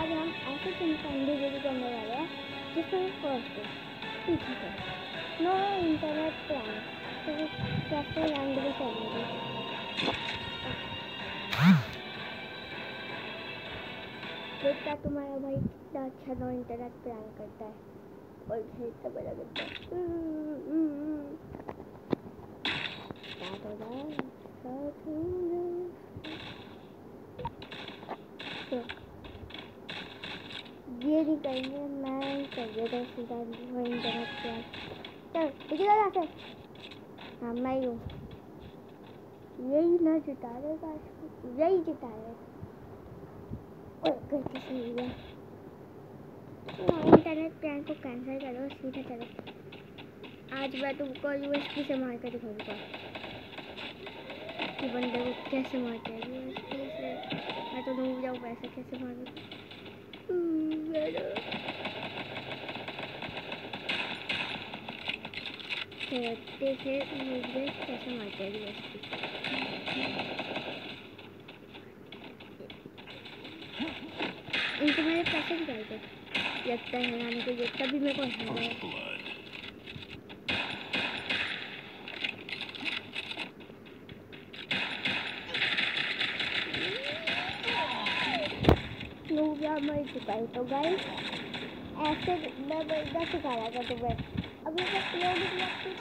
आज हम ऐसे चिंपांजी वीडियो करने वाले हैं जिसमें फर्स्ट पीछे से नो इंटरनेट प्लान तो कैसे लैंड भी करेंगे। देखता तुम्हारा भाई कितना अच्छा नो इंटरनेट प्लान करता है और खेलता बड़ा करता है। ये नहीं करेंगे, मैं कर देता सीधा वो इंटरनेट प्लान। चल देखिए यहाँ से, हाँ मैं ही हूँ, यही ना जिता रहेगा, यही जिता रहेगा। और गलती से हो गया, इंटरनेट प्लान को कैंसिल करो, सीधा चलो। आज मैं तुमको यूएसबी से मार कर दिखाऊंगा कि बंदे को कैसे मारते हैं यूएसबी से। मैं तो डूब जाऊँ वैसे कैसे मारूँ। देखिए मुझे कैसे मारते हैं यूएसबी। इनको मेरे पैसे निकाल दे, लगता है हराने को, ये तभी मेरे को हरा है। मर चुका है तो गाइस ऐसे मैं बंदा सिखा रहा था तुम्हें। अभी तक लोग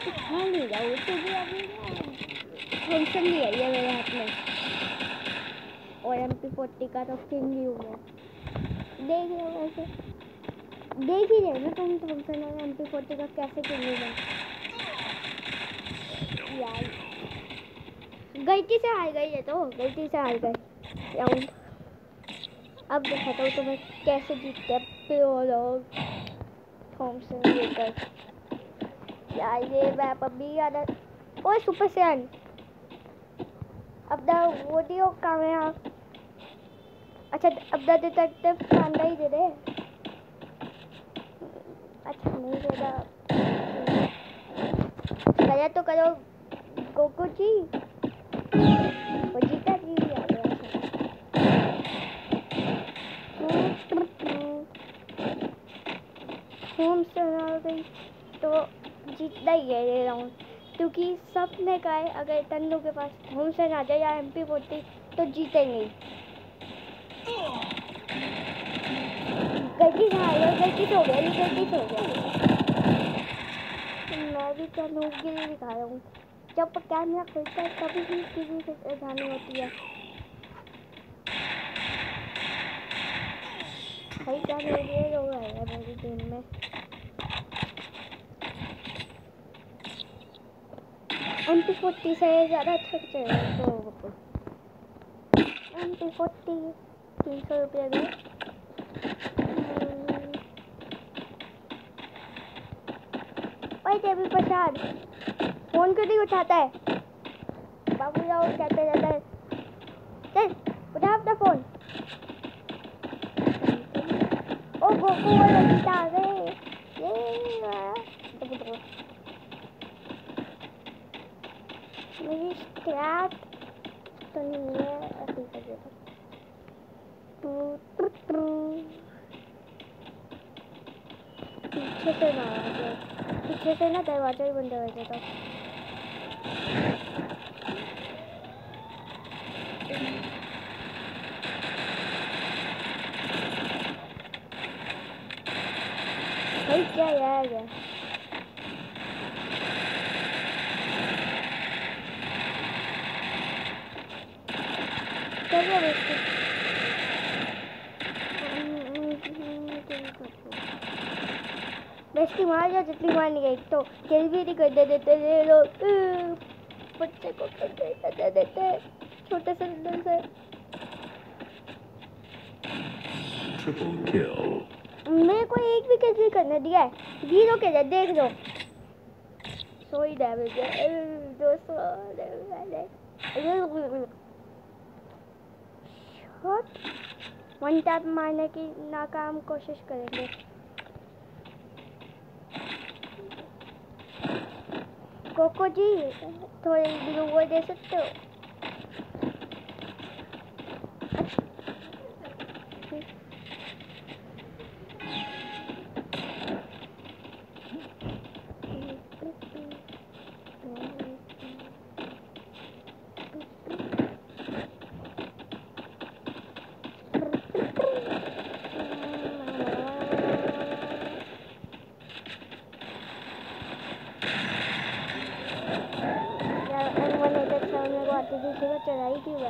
सिखा नहीं रहा हूँ क्योंकि अभी फंक्शन नहीं है ये मेरे हाथ में, और MP40 का तो किंग ही हूँ मैं। देख रहे हो वैसे, देख ही रहे ना तुम फंक्शन में MP40 का कैसे किंग हूँ मैं यार। गलती से हार गई है, तो गलती से हार गए राउंड। अब दिखाता हूँ तुम्हें कैसे जीतते हैं लोग थॉमसन लेकर। यार ये मैप अभी याद है। ओए सुपर सैन, अब द वीडियो कैमरा, अच्छा अब द डिटेक्टिव कैमरा ही दे दे। अच्छा नहीं दे रहा, करो तो करो गोकू जी, वो जीता जी आ गया। होम से आ गई तो जीतना ही है ये राउंड, क्योंकि सबने कहा है अगर तन्नू के पास होम से आ जाए या MP40 तो जीतेंगे। गलती से आ गया, गलती से हो गया, ये गलती से हो गया। मैं भी गिरी दिखा रहा हूँ, जब कैमरा खुलता है तभी भी किसी से जानी होती है। भाई क्या मेरे हो रहा है मेरी टीम में। MP40 से ज़्यादा थक जाए तो MP40 300 रुपये में। भाई टेबल प्रसाद फोन क्यों नहीं उठाता है, बाबू जाओ कहते रहता है, चल उठा अपना फोन। ओ गोकू वाला जीता आ गए, मेरी स्क्रैप तो नहीं है, ऐसे कर देता। पीछे से ना आ जाए, पीछे से ना दरवाजा ही बंद हो जाता। भाई क्या यार है, चलो बेस्टी मार जा जितनी मारनी गई तो खेल भी नहीं कर देते ये लोग, बच्चे को कर देते छोटे से अंदर से। मेरे को एक भी कैसे करने दिया है, 0 के लिए देख लो। सोई डैमेज है 200 शॉट, वन टैप मारने की नाकाम कोशिश करेंगे। कोको जी थोड़ी ग्लूवर दे सकते हो।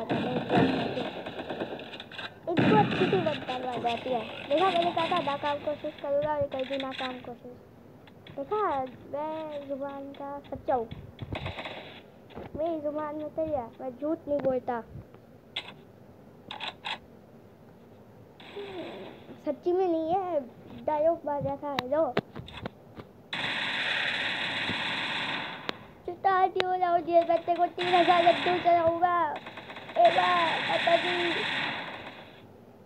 था एक तो अच्छी सी बदल बन जाती है। देखा मैंने कहा था आधा काम कोशिश करूँगा और कई दिन काम कोशिश। देखा मैं जुबान का सच्चा हूँ, मेरी जुबान में सही है, मैं झूठ नहीं बोलता। सच्ची में नहीं है, डायलॉग बाजा था लो। चुटाती हो जाओ जेल बच्चे को 3000 लड्डू चढ़ाऊंगा। पापा जी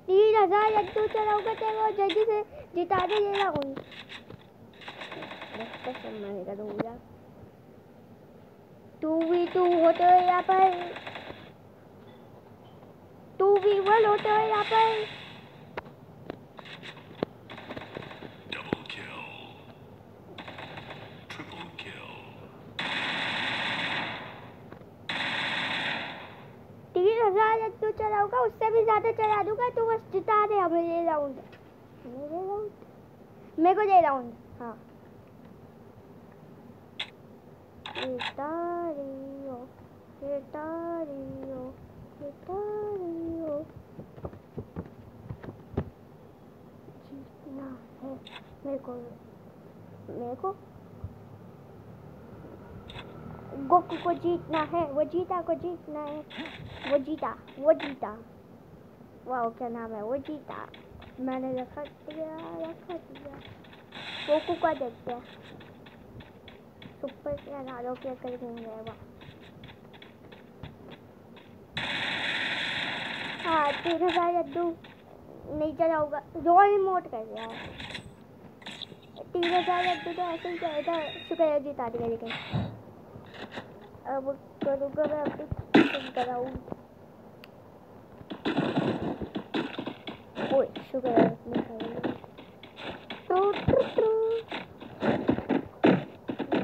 3000 लड्डू चढ़ाऊंगा तेरे, जल्दी से जिता दे ये रहा हूँ। सम्मान का दूंगा 2v2 होते हैं यहाँ पर, 2v1 होते हैं यहाँ पर। Double kill. Triple kill. 3000 Laddu चढ़ाऊंगा, उससे भी ज्यादा चढ़ा दूंगा। तू बस जिता दे हमें ये राउंड, मेरे को ये राउंड। हाँ Itario, Itario, Itario। जीतना है मेरे को गोकू को जीतना है, वो जीता को जीतना है, वो जीता। वाह क्या नाम है, वो जीता। मैंने रखा दिया। गोकू का देखते हैं सुपर से नारों के कर देंगे। हाँ 3000 लड्डू नहीं चलाऊंगा, रोल मोड कर दिया। 3000 लड्डू तो ऐसे ही जाएगा, शुक्र है जिता देगा। लेकिन अब करूँगा मैं अपनी कराऊँ। ओए शुक्र है अपनी करूँगा।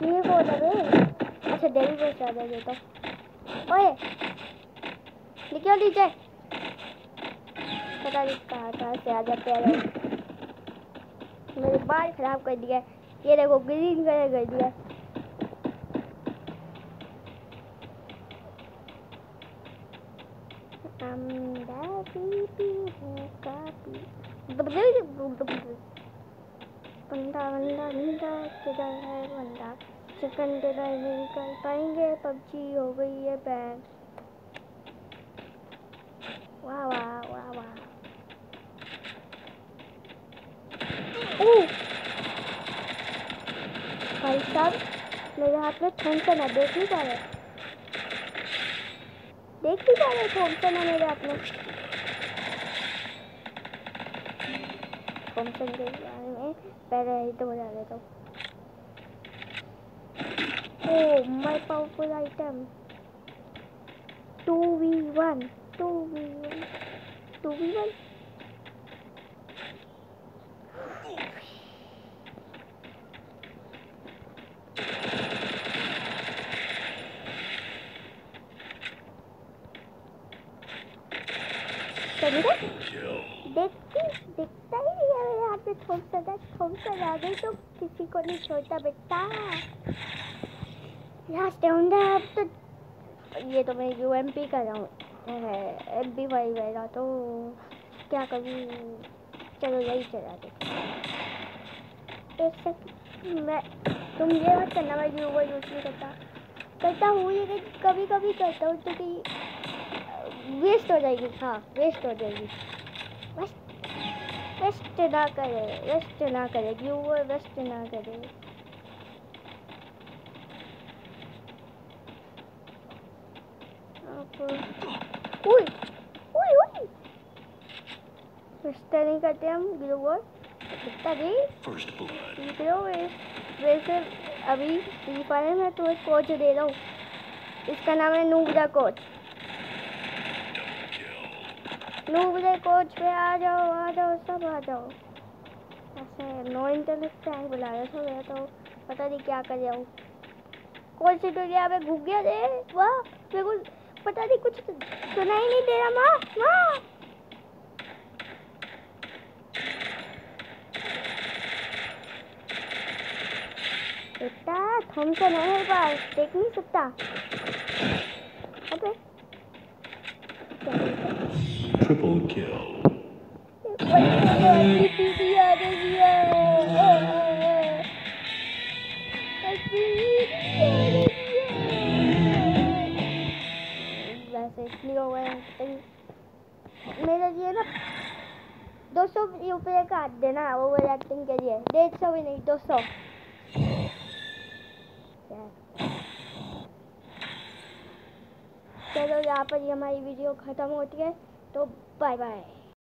ये कौन है बे? अच्छा डेली को ज़्यादा देता। ओए निकल नीचे, पता नहीं कहाँ से आ जाते हैं। मेरे बाल खराब कर दिया, ये देखो ग्रीन कलर कर दिया। बंदा चिकन डिनर नहीं कर पाएंगे, पबजी हो गई है बैन। वाह वाह वाह वाह। भाई साहब मेरे हाथ में थॉमसन है, देख नहीं पा रहे थॉमसन है मेरे हाथ में। थॉमसन के बारे में पहले ही तो बता देता हूँ। Oh my powerful item 2v1 दिखता ही नहीं है यहाँ पे। थॉमसन आ गई तो किसी को नहीं छोड़ता बेटा। लास्ट राउंड है अब तो। ये तो मैं UMP कर रहा हूँ, MP5 रहेगा तो क्या करूँ। चलो यही चला दे। मैं तुम ये मत करना, मैं यूज़ नहीं करता हूँ, लेकिन कभी कभी करता हूँ क्योंकि वेस्ट हो जाएगी। हाँ वेस्ट हो जाएगी। वेस्ट ना करे व्यूअर, वेस्ट ना करे। वेस्ट नहीं करते हम व्यूअर। कितना जी वैसे अभी फ्री फायर में तो एक कोच दे रहा हूँ, इसका नाम है नूबरा कोच। नूबरे कोच पे आ जाओ सब आ जाओ। ऐसे नो इंटरनेट टैंक बुला रहा था मैं, तो पता नहीं क्या कर रहा हूँ। कौन सी दुनिया में घूम गया रे। वाह मेरे को पता नहीं, कुछ सुनाई नहीं दे रहा। माँ बेटा थॉमसन है मेरे पास, देख नहीं सकता। अबे Triple kill. वैसे इसलिए हो गया मेरे लिए ना 200 रुपये काट देना ओवर एक्टिंग के लिए 150 भी नहीं 200 चलो यहाँ पर ही हमारी वीडियो ख़त्म होती है तो बाय बाय।